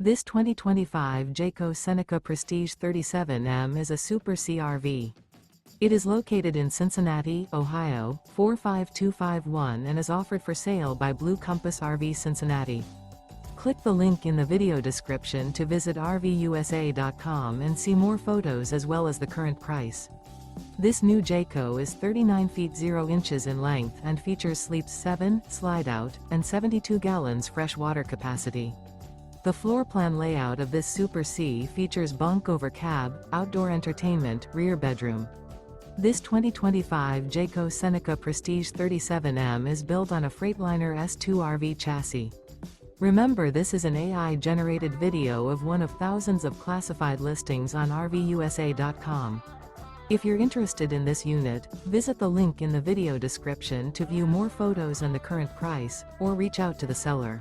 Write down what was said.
This 2025 Jayco Seneca Prestige 37M is a Super CRV. It is located in Cincinnati, Ohio, 45251 and is offered for sale by Blue Compass RV Cincinnati. Click the link in the video description to visit RVUSA.com and see more photos as well as the current price. This new Jayco is 39 feet 0 inches in length and features sleeps 7, slide-out, and 72 gallons fresh water capacity. The floor plan layout of this Super C features bunk over cab, outdoor entertainment, rear bedroom. This 2025 Jayco Seneca Prestige 37M is built on a Freightliner S2RV chassis. Remember, this is an AI-generated video of one of thousands of classified listings on RVUSA.com. If you're interested in this unit, visit the link in the video description to view more photos and the current price, or reach out to the seller.